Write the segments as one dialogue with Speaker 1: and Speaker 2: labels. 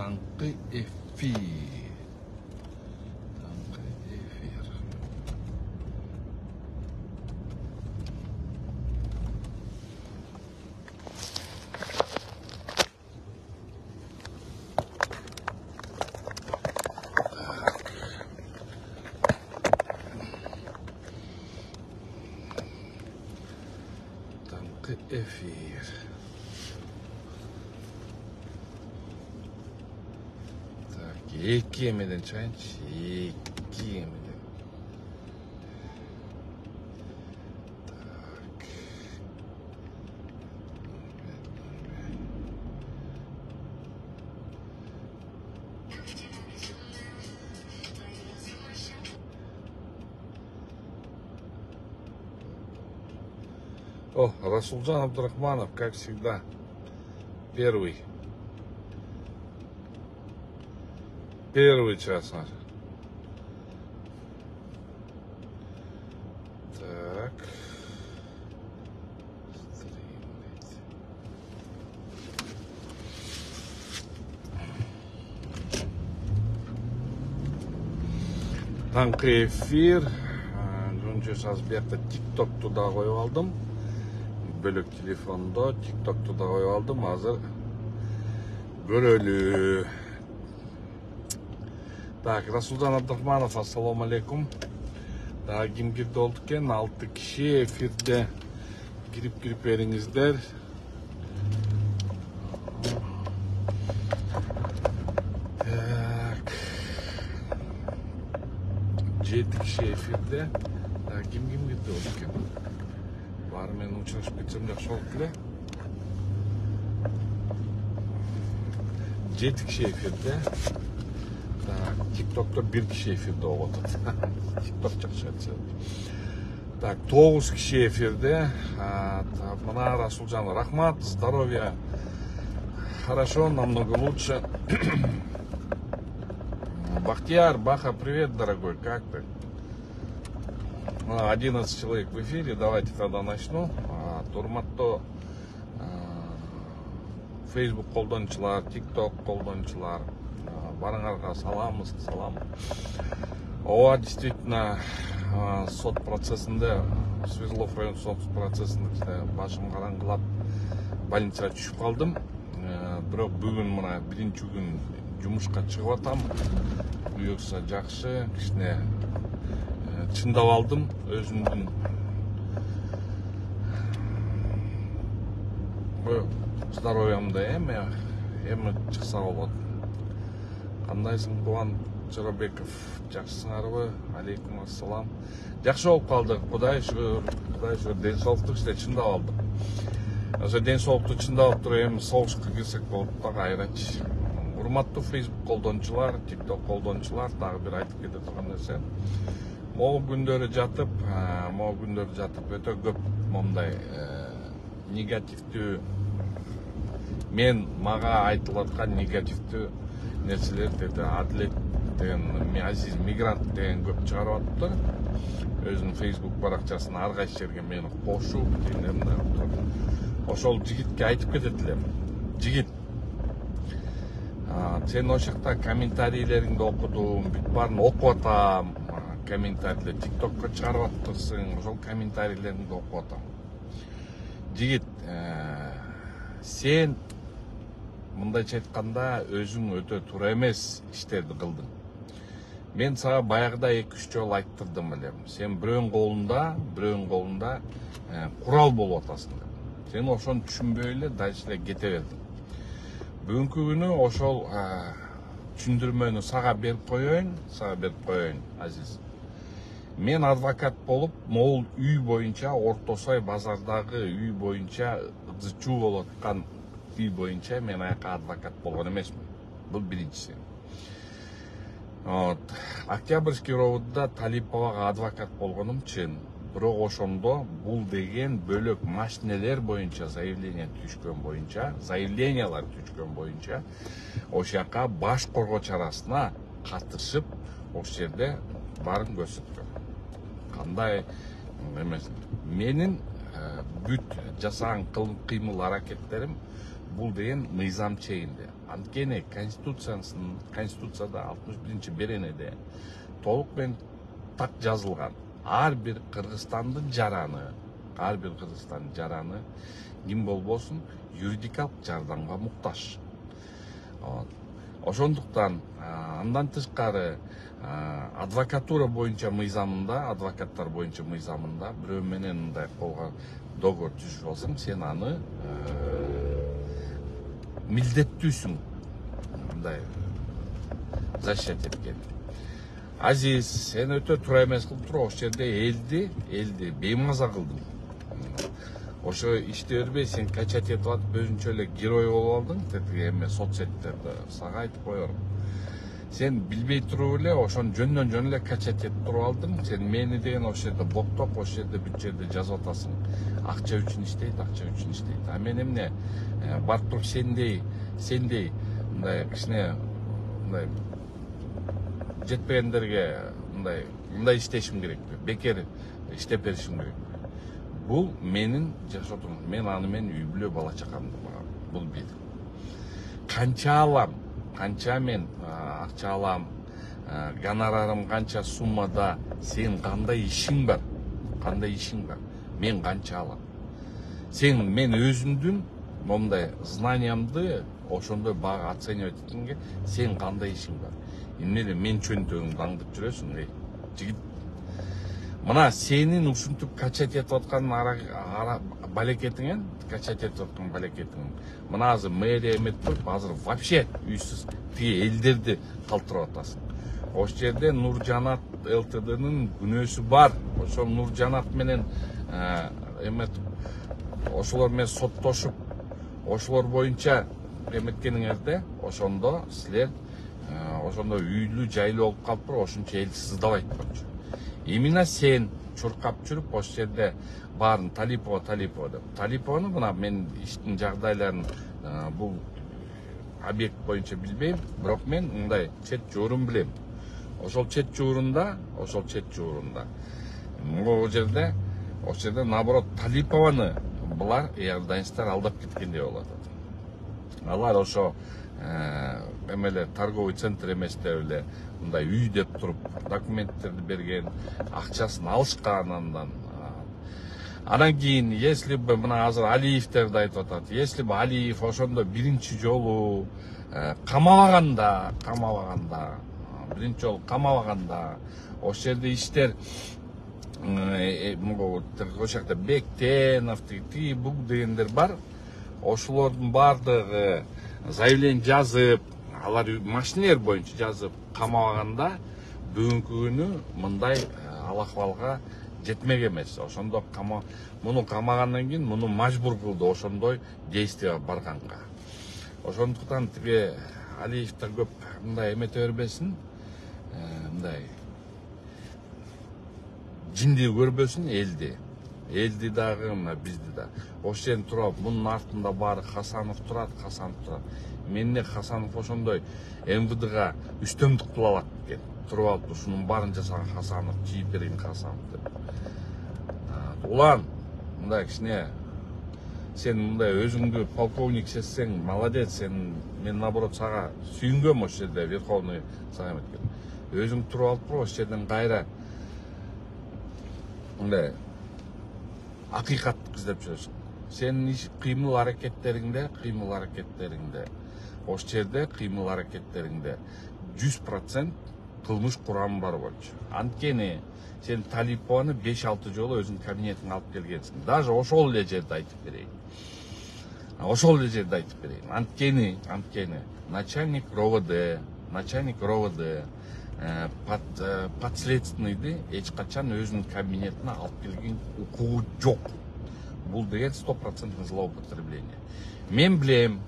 Speaker 1: Tangkı efir. Tangkı efir. Tangkı efir. Екі емеден чайыншы, екі емеден. Так. О, Расулжан Абдурахманов, как всегда, первый. Первый час наш. Так. Таңқы эфир. Жөнчө сазбиякта тиктокту да коюп алдым. Бөлөк телефондо тиктокту да коюп алдым. Азыр көрөлү. Так, Расулжан Абдурахманов, ассаламу алейкум. Так, ким кирди болду экен? 6 киши эфирде кирип бериңиздер. Так. 7 киши эфирде. Так, ким кирди болду экен? Баары менен учурашып кетсем жакшы болуп эле. 7 киши эфирде. TikTok'ta 1 kişi efirde oldu. TikTok жақсы айтса. Так, 9 kişi efirde. Мына Расулжан, рахмат, здоровья. Хорошо, намного лучше. Бахтияр, Баха, привет, дорогой, как ты? 11 человек в эфире, давайте тогда начну. Турматто Facebook колдончулар, TikTok колдончулар. Барыңарға саламыз, салам. Ооба, действительно, сот процессинде, Свердлов район сот процессинде башым караңгылап больницага түшүп калдым. Бирок бүгүн мына биринчи күн жумушка чыгып атам. Буюрса жакшы, кичине чындап алдым өзүмдүн здоровьямды эми чыкса болот. Кандайсың, Кубан Жорабеков? Жакшысыңарбы? Алейкум ассалам. Жакшы болуп калдык. Кудай шүгүр, ден соолукту иште чындап алдык. Ошо ден соолукту чындап туруп эми согушка кирсек болот да кайрачы. Урматтуу Facebook колдончулар, TikTok колдончулар, дагы бир айтып кете турган нерсе. Могу күндөрү жатып өтө көп момундай негативдүү, мага айтылып аткан негативдүү нерселер деди. Адилет деген, Азиз мигрант деген көп чыгарып атты. Өзүнүн Facebook баракчасына ар кайсы жерге мени кошуп, ошол жигитке айтып кетет элем. Жигит, сен ошол жакта комментарийлериңди окудум, бүт баарын окуп атам. Комментарийлер TikTokко чыгарып аттырсың, ошол комментарийлериңди окуп атам. Жигит, сен мындайча айтканда өзүң өтө туура эмес иштерди кылдың. Мен сага баягыда 2-3 жолу айттырдым элем. Сен бирөөнүн колунда курал болуп атасың. Сен ошону түшүнбөй эле дальше эле кете бердиң. Бүгүнкү күнү ошол түшүндүрмөнү сага берип коеюн, Азиз. Мен адвокат болуп, могул үй боюнча, Орто-Сай базардагы үй боюнча, ызчуу болуп аткан үй боюнча мен аяка адвокат болгон эмесмин. Бул биринчиси. Октябрьский ровдда Талиповага адвокат болгонум чын. Бирок ошондо бул деген бөлөк машинелер боюнча заявлениялар түшкөн боюнча ошол жака баш коргоо чарасына катышып, ошол жерде барын көрсөткөн. Кандай эмес. Менин бүт жасаган кыймыл аракеттерим бул деген мыйзам чегинде. Анткени конституцияда 61 беренеде толук менен так жазылган. Ар бир Кыргызстандын жараны ким болбосун юридикалык жардамга муктаж. Ошондуктан андан тышкары адвокаттар боюнча мыйзамында бирөө менен мындай колго договор түзүп алсаң, сен аны милдеттүүсүң мындай защищать эткен. Азиз, сен өтө туура эмес кылып туруп, ошол жерде элди беймаза кылдың. Ошо ишти бербей сен качать этип атып өзүнчө эле герой болуп алдың, тетиги эме соцсеттерде. Сага айтып коерум. Сен билбей туруп эле ошону жөндөн жөн эле качать этип туруп алдың. Сен мени деген ошол жерде боктоп, ошол жерде бүт жерде жазып атасың. Акча үчүн иштейт. А мен эмне барып туруп сендей мындай кичине мындай жетпегендерге мындай иштешим керекпи? Бекер иштеп беришим керекпи? Бул менин жашоотум. Мен аны менен үй бүлө бала чакамды багам. Бул бир. Канча мен акча алам, гонорарым канча суммада, сен кандай ишиң бар? Мен канча алам? Мен өзүмдүн момундай знаниямды ошондой бага оценивать эткенге сен кандай ишиң бар? Эмне эле мен чөнтөгүңдү аңдып жүрөсүң, жигит? Мына сенин ушинтип качать этип аткан балекетиңен, мына азыр мэрия эметип туруп, азыр вообще үйсүз тиги элдерди калтырып атасың. Ошол жерде Нуржанат ЛТДнын күнөөсү бар. Ошол Нуржанат менен ошолор менен соттошуп, ошолор боюнча эметкениңерде, ошондо силер үйлүү жайлуу болуп калып туруп, ошончо эл сыздабайт болчу. Именно сен чуркап жүрүп, ошол жерде баарын Талипова деп. Талипованы мына мен иштин жагдайларын бул объект боюнча билбейм, бирок мен мындай чет жуурун билем. Ошол чет жуурунда ошол жерде наоборот Талипованы булар иорданецтер алдап кеткендей болуп атат. Алар ошо эмелер торговый центр эмес деп эле мындай үй деп туруп документтерди берген, акчасын алышкан андан. Анан кийин, если бы мына азыр Алиевтерди айтып атат, если бы Алиев ошондо биринчи жолу камабаганда, ошол жерде иштер ошол жакта Бектенов, тиги буг дегендер бар, ошолордун баардыгы заявление жазып, алар машинер боюнча жазып камабаганда бүгүнкү күнү мындай алакыбалга жетмек эмес. Ошондо муну камагандан кийин муну мажбур кылды ошондой действия барганга. Ошондуктан тиги Алиевтер көп мындай эмете бербесин, мындай жинди көрбөсүн элди дагы, бизди да. Ошол жерден туруп, мунун артында баары Хасанов турат. Менде Хасанов ошондой МВДга үстөмдүк кыла алат экен. Туруп алып, ушунун баарын жасаган Хасанов, жийип берген Хасанов деп. Улан, мындай кичине сен мындай өзүңдү полковник сезсең, молодец, мен наоборот сага сүйүнгөм ошол жерде Верховный сага эметкен. Өзүң туруп алып, ошол жерден кайра мындай акыйкатты издеп жүрөсүң. Сенин кыймыл аракеттериңде, ошол жерде кыймыл аракеттериңде 100% кылмыш курамы бар болчу. Анткени сен Талипованы 5-6 жолу өзүнүн кабинетиңе алып келгенсиң. Даже ошол эле жерде айтып берейин. Анткени начальник РОВД подследственныйды эч качан өзүнүн кабинетине алып келген укугу жок. Бул деген 100% злоупотребление. Мен билем,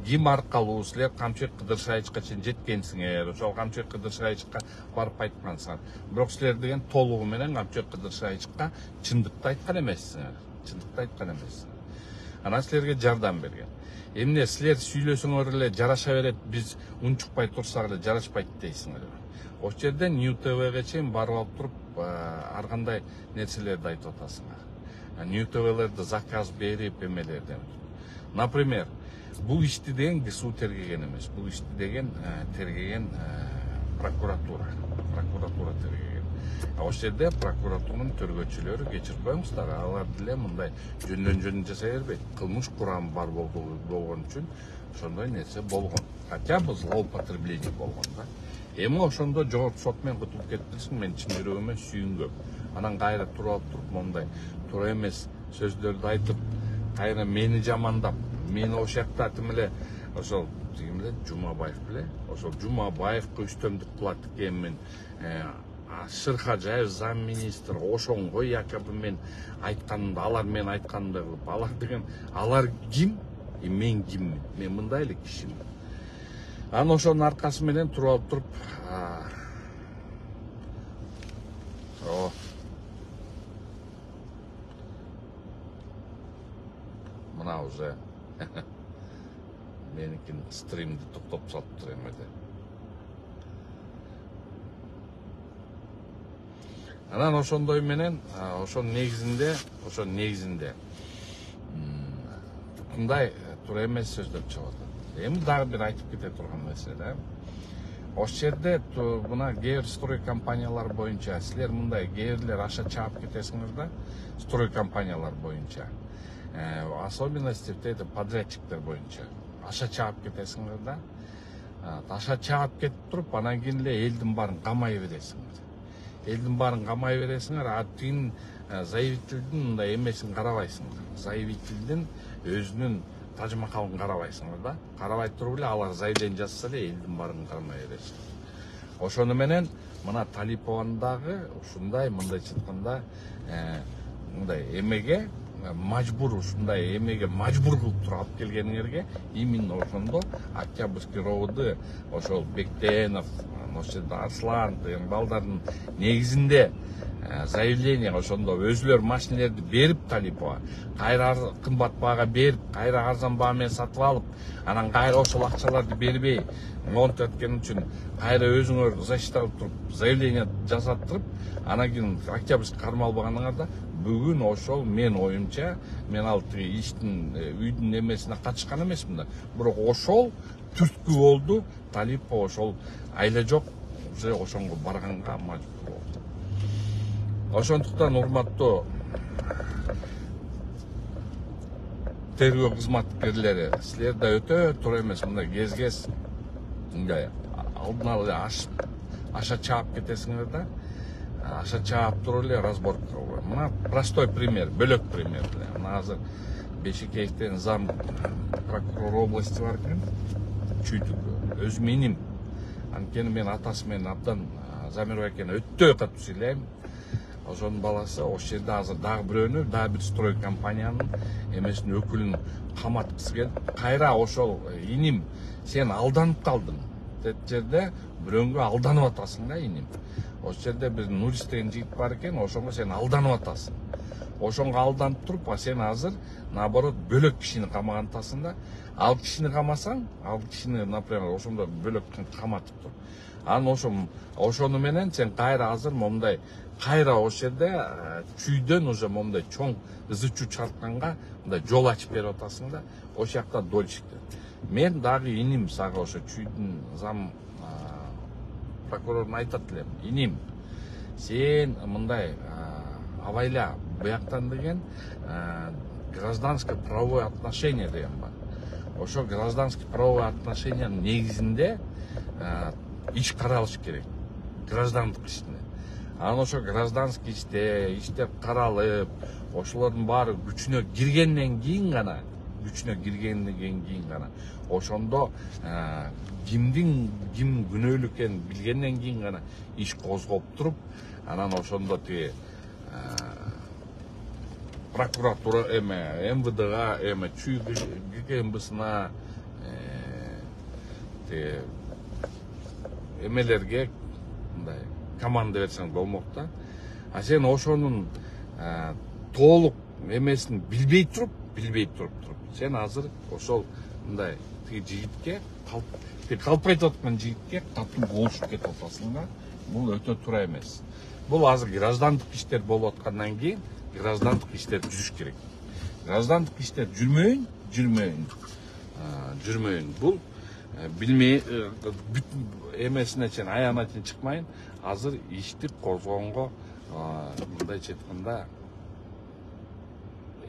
Speaker 1: ким аркалуу силер Камчыбек Кыдыршайычка чейин жеткенсиңер, ошол Камчыбек Кыдыршайычка барып айткансыңар. Бирок силер деген толугу менен Камчыбек Кыдыршайычка чындыкты айткан эмессиңер. Анан силерге жардам берген. Эмне силер сүйлөсөңөр эле жараша берет, биз унчукпай турсак эле жарашпайт дейсиңер. Ошол жерден Нью ТВге чейин барып алып туруп, ар кандай нерселерди айтып атасыңар. Нью ТВлерди заказ берип эмелерден. Например, Бул ишти деген ГСУ тергеген эмес. Бул ишти деген тергеген прокуратура тергеген. Ошол жерде прокуратуранын төргөчүлөрү кечирип коюңуздар, алар деле мындай жөндөн жасай бербейт. Кылмыш курамы бар болгон үчүн ошондой нерсе болгон. Хотя бы злоупотребление болгон да. Эми ошондо жогорку сот менен кутулуп кетпесин, мен чын жүрөгүмө сүйүнгөм. Анан кайра туруп мондай туура эмес сөздөрдү айтып, кайра мени жамандап, мени ошол жакта тим эле ошол ким эле Жумабаев беле, ошол Жумабаевга үстөмдүк кылат экенмин. Шырхажаев замминистр ошонго якобы мен айтканымды, алар мен айтканымды кылып, алар деген алар ким? Мен киммин? Мен мындай эле кишимин. Анан ошонун аркасы менен туруп мына уже меникин стримди токтоп салыптыр эмеде. Анан ошондой менен ошонун негизинде мындай туура эмес сөздөр чыгып атат. Эми дагы бир айтып кете турган маселе. Ошол жерде мына кээ бир строй компаниялар боюнча силер мындай кээ бирлер аша чаап кетесиңер да, строй компаниялар боюнча. Особенности подрядчиктер боюнча аша чаап кетесиңер да. Аша чаап кетип туруп, анан кийин эле элдин баарын камай бересиңер. Элдин баарын камай бересиңер, тигин заявительдин мындай эмесин карабайсыңар. Заявительдин өзүнүн тажмакалын карабайсыңар да. Карабай туруп эле алар заявление жазса эле элдин баарын камай бересиңер. Ошону менен мына Талиповдагы ушундай мындайча айтканда мындай эмеге мажбур, ушундай эмеге мажбур кылып туруп алып келгениңерге именно ошондо Октябрьский ровд ошол Бектенов, Арслан деген балдардын негизинде заявление ошондо өзүлөр машинелерди берип Талипова кайра кымбат баага берип, кайра арзан баа менен сатып алып, анан кайра ошол акчаларды бербей монтип аткан үчүн кайра өзүңөр защиталып туруп заявление жасаттырып, анан кийин Октябрьский кармап албаганыңарда бүгүн ошол мен оюмча, мен ал тиги иштин үйдүн эмесине катышкан эмесмин да. Бирок ошол түрткү болду, Талипов ошол айла жок уже ошонго барганга мажбур болду. Ошондуктан урматтуу тергөө кызматкерлери, силер да өтө туура эмес мындай кез мындай алдын ала аша чаап кетесиңер да. Аша чаап туруп эле разборка кылган. Мына простой пример, бөлөк пример. Мына азыр Бешикеевден зам прокурор области бар экен. Чүйдүк өзүм иним. Анткени мен атасы менен абдан Замиров экени өтө катуу сыйлайм. Ошонун баласы ошол жерде азыр дагы бирөөнү, дагы бир строй компаниянын эмесинин өкүлүн каматкысы келип, кайра ошол иним сен алданып калдың деп жерде бирөөнгө алданып атасың да иним. Ошол жерде бир Нурис деген жигит бар экен, ошонго сен алданып атасың. Ошонго алданып туруп, сен азыр наоборот бөлөк кишини камагантасың да. Ал кишини камасаң, ал кишини, например, ошондо бөлөк каматып тур. Анан ошону менен сен кайра азыр момундай кайра ошол жерде чүйдөн уже момундай чоң ызы-чуу чартканга мындай жол ачып берип атасың да. Ошол жакта дольщиктер. Мен дагы иним сага ошо чүйдүн зам прокурорун айтат элем. Иним, сен мындай абайла буяктан деген гражданско правовое отношение деген бар. Ошо гражданский правовое отношениянын негизинде иш каралыш керек. Граждандык ишине. Анан ошо гражданский иштер каралып, ошолордун баары күчүнө киргенден кийин гана, ошондо кимдин ким күнөөлүү экенин билгенден кийин гана иш козгоп туруп, анан ошондо тиги прокуратура МВДга, чүй ГКМБсына эмелерге мындай команда берсең болмок да. А сен ошонун толук эмесин билбей туруп, сен азыр ошол мындай тиги жигитке калп айтып аткан жигитке катуу болушуп кетип атасың да. Бул өтө туура эмес. Бул азыр граждандык иштер болуп аткандан кийин граждандык иштер жүрүш керек. Граждандык иштер жүрмөйүн. жүрмөйүн. Бул билмей бүт эмесине чейин аягына чейин чыкмайын. Азыр ишти козгонго мындайча айтканда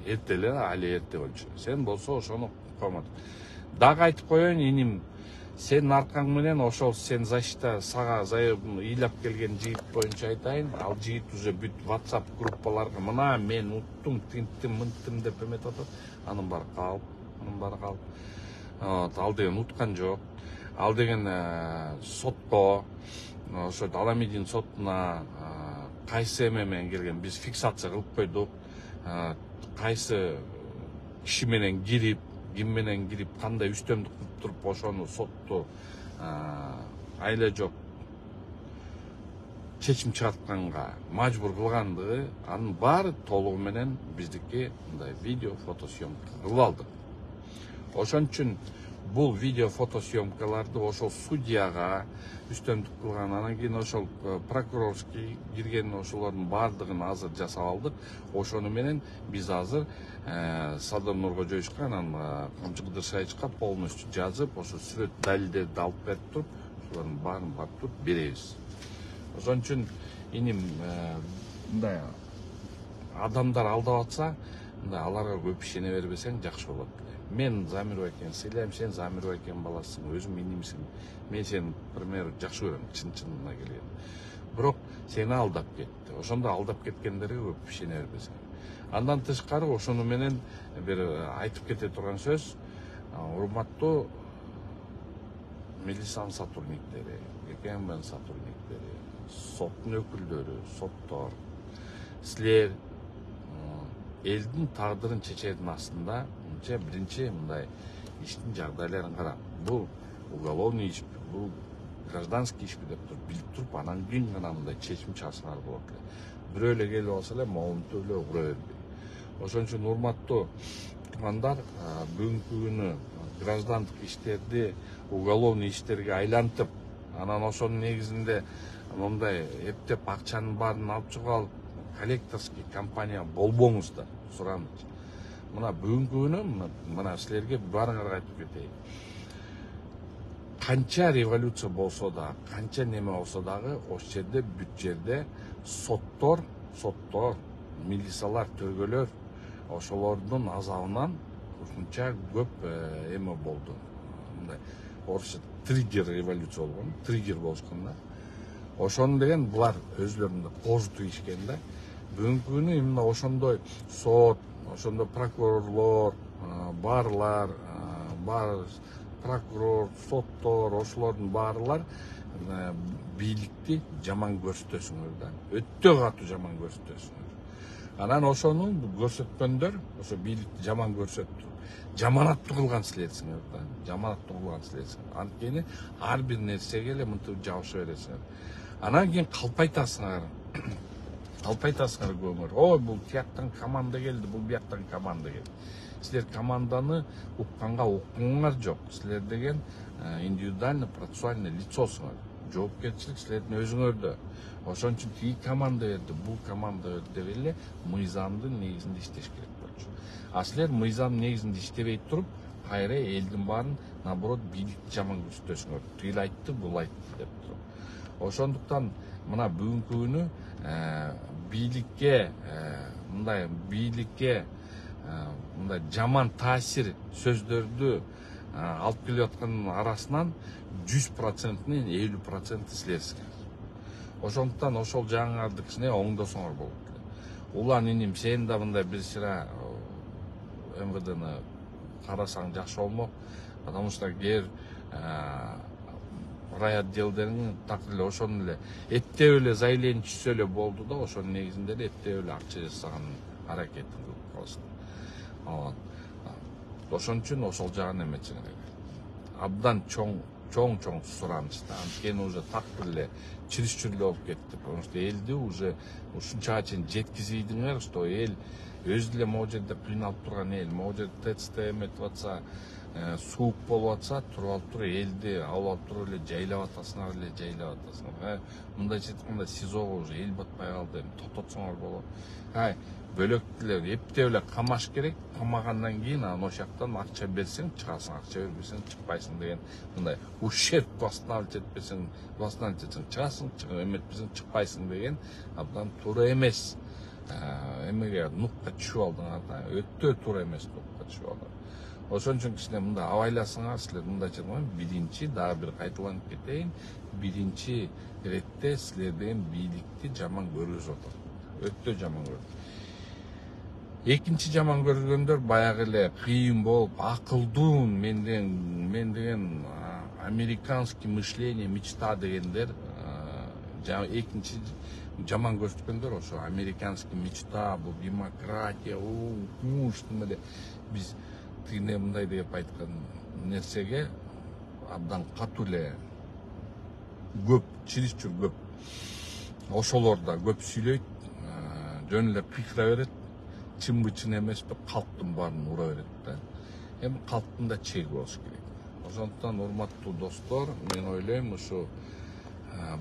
Speaker 1: эрте эле, али эрте болчу. Сен болсо ошону комот. Дагы айтып коеюн, иним, сенин аркаң менен ошол сен защита сага ыйлап келген жигит боюнча айтайын. Ал жигит уже бүт WhatsApp группаларга мына мен уттум, тинттим, мынттым деп эметип атат. Анын баары калп. Ал деген уткан жок. Ал деген сотко, ошо Аламидин сотуна кайсы эме менен келген, биз фиксация кылып койдук. Кайсы киши менен кирип, ким менен кирип, кандай үстөмдүк кылып туруп ошону сотту айла жок чечим чыгартканга мажбур кылгандыгы, анын баары толугу менен биздики мындай видео фотосъемка кылып алдык. Ошон үчүн бул видео фотосъемкаларды ошол судьяга үстөмдүк кылган, анан кийин ошол прокурорский кирген ошолордун баардыгын азыр жасап алдык. Ошону менен биз азыр Садыр Нуркожоевичке, анан Кымчы-Кыдыршайычка полностью жазып, ошо сүрөт далилдерди алып берип туруп, ошолордун баарын барып туруп беребиз. Ошон үчүн иним мындай адамдар алдап атса, мындай аларга көп ишене бербесең жакшы болот. Мен Замир Байкен сыйлайм, сен Замир Байкен баласысың, өзүм инимсиң. Мен сени, пример, жакшы көрөм, чын-чынына келген. Бирок сени алдап кетти. Ошондо алдап кеткендерге көп ишене бербесең. Андан тышкары ошону менен бир айтып кете турган сөз, урматтуу милициянын сотрудниктери, КМБнын сотрудниктери, соттун өкүлдөрү, соттор, силер элдин тагдырын чечердин астында биринчи мындай иштин жагдайларын карап, бул уголовный ишпи, бул гражданский ишпи деп туруп билип туруп, анан кийин гана мындай чечим чыгарсаңар болот эле. Бирөө эле келип алса эле моунтуп эле ура бербей. Ошон үчүн урматтуу туугандар, бүгүнкү күнү граждандык иштерди уголовный иштерге айлантып, анан ошонун негизинде мындай эптеп акчанын баарын алып чыгып алып, коллекторский компания болбоңуздар, суранычы. Мына бүгүнкү күнү мына силерге баарыңарга айтып кетейин. Канча революция болсо да, канча неме болсо дагы, ошол жерде бүт жерде соттор, милициялар, төргөлөр ошолордун азабынан ушунча көп эме болду. Мындай орусча триггер революция болгон, триггер болушкан да. Ошону деген булар өзлөрүндө кожу тийишкен да. Бүгүнкү күнү именно ошондой сот, ошондой прокурорлор, барлар, прокурор, соттор, ошолордун баарлар бийликти жаман көрсөтөсүңөр да. Өтө катуу жаман көрсөтөсүңөр. Анан ошону көрсөткөндөр, ошо бийликти жаман көрсөттү. Жаманаттуу кылган силерсиңер да. Жаманаттуу кылган силерсиңер. Анткени ар бир нерсеге эле мынтип жабыша бересиңер. Анан кийин калпайтасыңар. Калпайтасыңар көңөр. Ой, бул тияктан команда келди, бул бияктан команда келди. Силер команданы укканга укуңар жок. Силер деген индивидуальный процессуальный лицосуңар. Жоопкерчилик силердин өзүңөрдө. Ошон үчүн тиги команда берди, бул команда берди деп эле мыйзамдын негизинде иштеш керек болчу. А силер мыйзамдын негизинде иштебей туруп, кайра элдин баарын наоборот бийликти жаман көрсөтөсүңөр. Тигил айтты, бул айтты деп туруп. Ошондуктан мына бүгүнкү күнү бийликке мындай жаман таасир сөздөрдү алып келип аткандын арасынан 100%-нин 50% силерсиңер. Ошондуктан ошол жаңыңардыкисине оңдосоңор болот. Улан иним, сен да мындай бир сыра МВДны карасаң жакшы болмок, потому что кээ райотделдерин так эле ошону эле эттеп эле заявление түшсө эле болду да, ошонун негизинде эле эттеп эле акча жасаган аракетин кылып калышты. Ошон үчүн ошол жагын эметсеңер. Абдан чоң суранычта. Анткени уже так эле чересчур болуп кетти. Потому что элди уже ушунчага чейин жеткизийдиңер, что эл өзү эле могу жерде кыйналып турган эл, могу жерде ТЦТ эметип атса, суук болуп атса туруп алып туруп элди алып алып туруп эле жайлап атасыңар эле жайлап атасыңар. Мындайча айтканда СИЗОго уже эл батпай калды, эми токтотсоңор болот. Бөлөктүлөр эптеп эле камаш керек, камагандан кийин анан ошол жактан акча берсең чыгасың, акча бербесең чыкпайсың деген мындай ущерб восстанавливать этсең чыгасың, эметпесең чыкпайсың деген абдан туура эмес. Эмеге нукка түшүп алдыңар да, өтө туура эмес нукка түшүп алдыңар. Ошон үчүн кичине мындай абайласаңар силер, мындайча айтканда биринчи дагы бир кайталанып кетейин, биринчи иретте силер деген бийликти жаман көргүзүп атат, өтө жаман көргүзүп. Экинчи жаман көргөндөр баягы эле кыйын болуп, акылдуу, мен деген американский мышление, мечта дегендер, экинчи жаман көрсөткөндөр ошо американский мечта, бул демократия, эле биз тигине мындай деп айткан нерсеге абдан катуу эле көп, чересчур көп. Ошолор да көп сүйлөйт, жөн эле кыйкыра берет. Чынбы чын эмеспи, калктын баарын ура берет да. Эми калктын да чеги болуш керек. Ошондуктан урматтуу достор, мен ойлойм ушу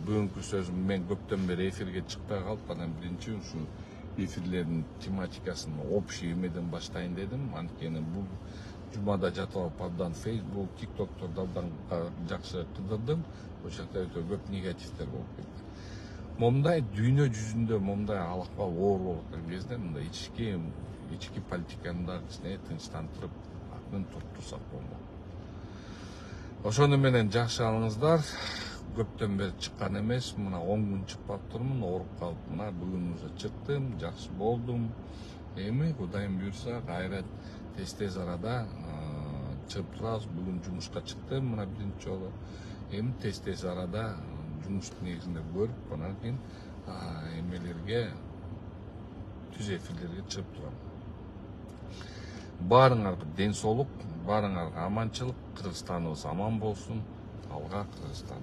Speaker 1: бүгүнкү сөзүм, мен көптөн бери эфирге чыкпай калып, анан биринчи ушу эфирлердин тематикасын общий эмеден баштайын дедим. Анткени бул жумада жатып алып абдан Facebook, TikTok'торду абдан жакшы кыдырдым. Ошол жакта өтө көп негативдер болуп кетти. Момундай дүйнө жүзүндө момундай алакпал оор болуп аткан кезде мындай ички политиканы да кичине тынчтантырып, акырын туруп турсак болмок. Ошону менен жакшы алыңыздар. Көптөн бери чыккан эмес, мына 10 күн чыкпап турмун, ооруп калып, мына бүгүн уже чыктым, жакшы болдум. Эми Кудайым буйрса, кайра тез арада чыгып турабыз. Бүгүн жумушка чыктым, мына биринчи жолу. Эми тез арада жумуштун негизинде көрүп, анан кийин эмелерге, түз эфирлерге чыгып турам. Баарыңарга ден соолук, баарыңарга аманчылык, Кыргызстаныбыз аман болсун. Алга Кыргызстан.